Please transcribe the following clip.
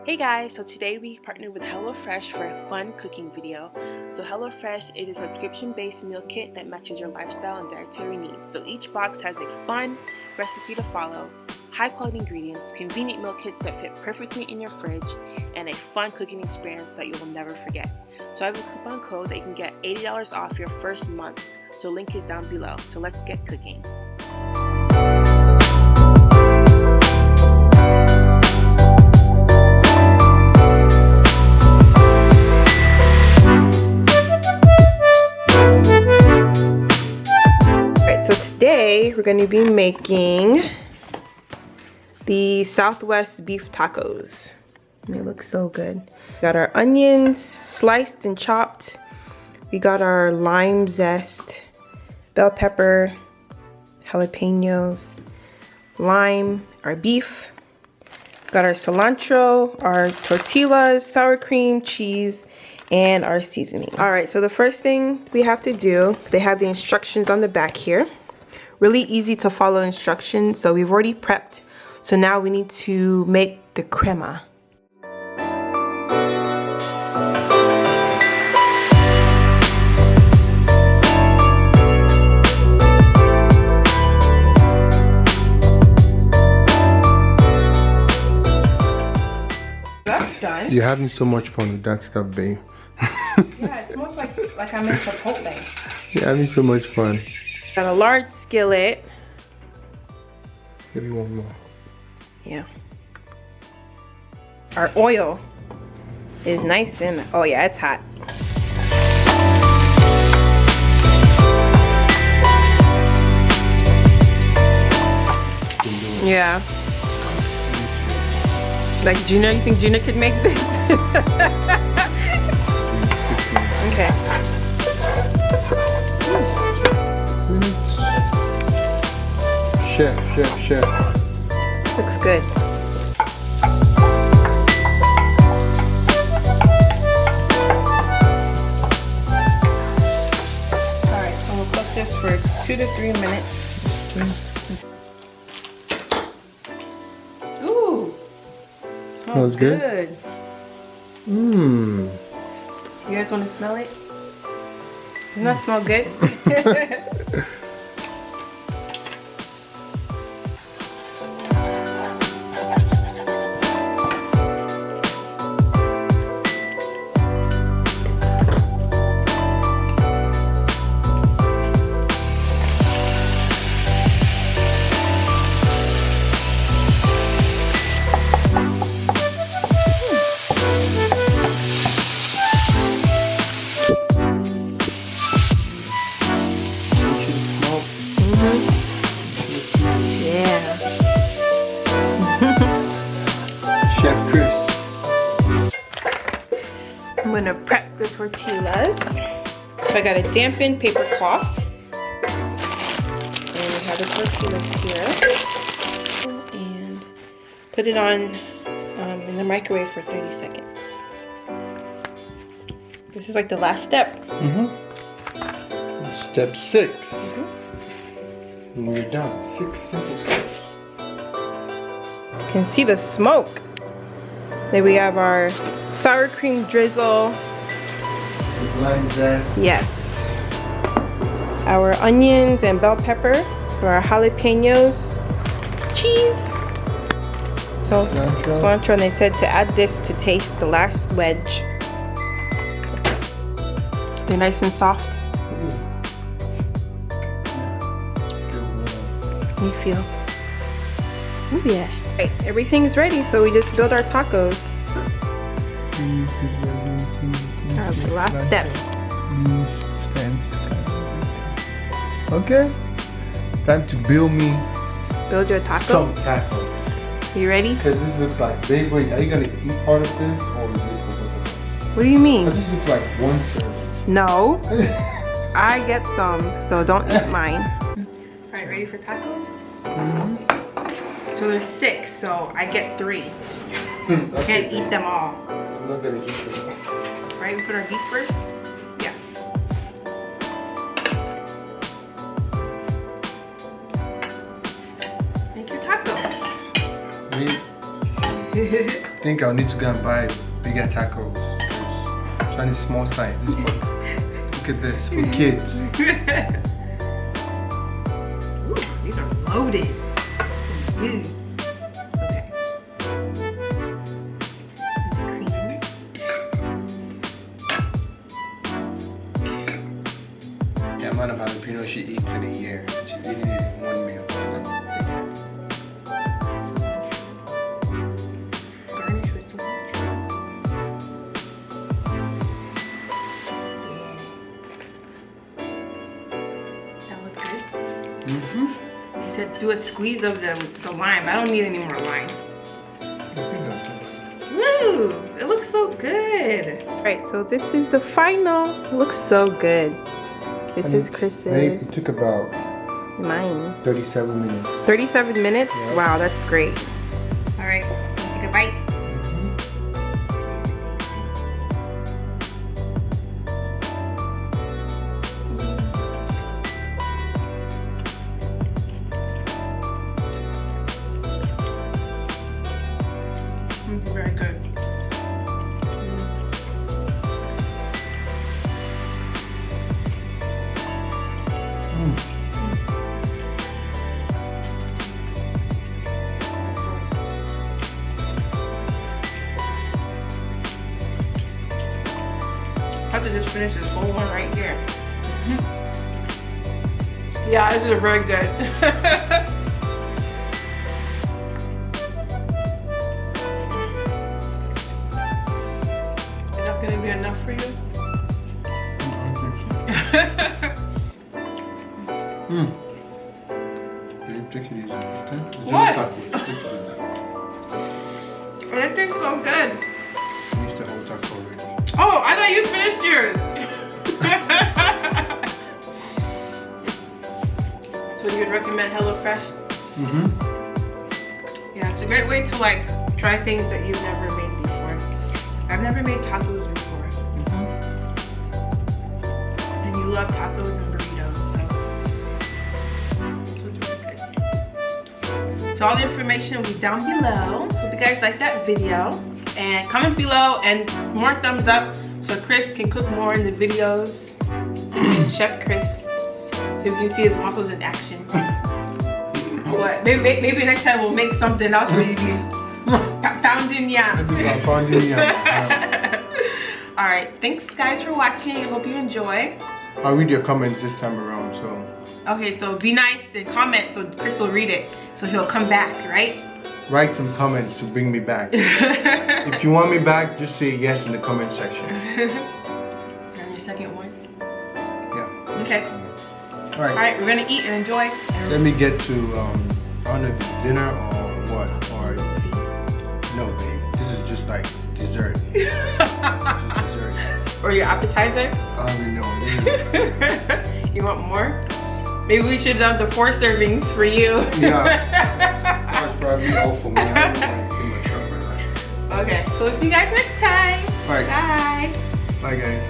Hey guys, so today we partnered with HelloFresh for a fun cooking video. So HelloFresh is a subscription-based meal kit that matches your lifestyle and dietary needs. So each box has a fun recipe to follow, high-quality ingredients, convenient meal kits that fit perfectly in your fridge, and a fun cooking experience that you will never forget. So I have a coupon code that you can get $80 off your first month. So link is down below. So let's get cooking. Today we're going to be making the Southwest Beef Tacos. They look so good. We got our onions sliced and chopped. We got our lime zest, bell pepper, jalapenos, lime, our beef. Got our cilantro, our tortillas, sour cream, cheese, and our seasoning. All right, so the first thing we have to do, they have the instructions on the back here. Really easy to follow instructions, so we've already prepped. So now we need to make the crema. That's done. You're having so much fun with that stuff, babe. Yeah, it smells like I'm in Chipotle. You're having so much fun. Got a large skillet. Maybe one more. Yeah. Our oil is nice and, oh yeah, it's hot. Yeah. Like Gina, you think Gina could make this? Okay. Chef. Looks good. Alright, so we'll cook this for 2 to 3 minutes. Ooh! Smells good. Mmm. You guys want to smell it? Doesn't that smell good? I'm gonna prep the tortillas. So I got a dampened paper cloth. And we have the tortillas here. And put it on in the microwave for 30 seconds. This is like the last step. Step 6. And we're done. 6 simple steps. You can see the smoke. Then we have our sour cream drizzle. Lime zest. Yes. Our onions and bell pepper. For our jalapenos. Cheese. So cilantro, and they said to add this to taste the last wedge. They're nice and soft. How do you feel? Ooh, yeah. Right, everything's ready, so we just build our tacos. The last step. Okay. Time to build your taco. some tacos. You ready? Because this looks like, babe, wait, are you gonna eat part of this or is it for both of us? What do you mean? This looks like one serving. No. I get some, so don't eat mine. Alright, ready for tacos? So there's 6, so I get 3. Can't eat them all. I'm not gonna eat them. Right, we put our beef first? Yeah. Make your taco. Me? think I'll need to go and buy bigger tacos. Trying a small size. This one. Look at this for kids. Ooh, these are loaded. Okay. The amount of jalapeno she eats in a year. She's eating it in one meal. Garnish with some That look good. Mm-hmm. He said do a squeeze of the lime. I don't need any more lime. Woo! It looks so good. Alright, so this is the final. It looks so good. This is Chris's. It took about Mine. 37 minutes. 37 minutes? Yeah. Wow, that's great. Alright, take a bite. Very good. I have to just finish this whole one right here. Yeah, this is very good. Is that gonna be enough for you? Take it easy. Okay? What? Take it easy. It tastes so good. Finish the whole taco already. Oh, I thought you finished yours. So you would recommend HelloFresh? Mm-hmm. Yeah, it's a great way to like try things that you've never made before. I've never made tacos before. And you love tacos and burritos, so this was really good. So all the information will be down below. Hope you guys like that video. And comment below and more thumbs up so Chris can cook more in the videos. So this is Chef Chris. So you can see his muscles in action. What? Maybe next time we'll make something else where you do pounding yam. Alright, thanks guys for watching. I hope you enjoy. I'll read your comments this time around, so. Okay, so be nice and comment so Chris will read it. So he'll come back, right? Write some comments to bring me back. If you want me back, just say yes in the comment section. And your second one? Yeah. Okay. Alright. Alright, we're gonna eat and enjoy. Let me get to, I don't know if it's dinner or what, or, no babe, this is just like dessert. This is dessert. Or your appetizer? I don't know. You want more? Maybe we should have done the 4 servings for you. Yeah. That's probably all for me. I don't want too much of it. Okay, so we'll see you guys next time. Bye. Bye. Bye guys.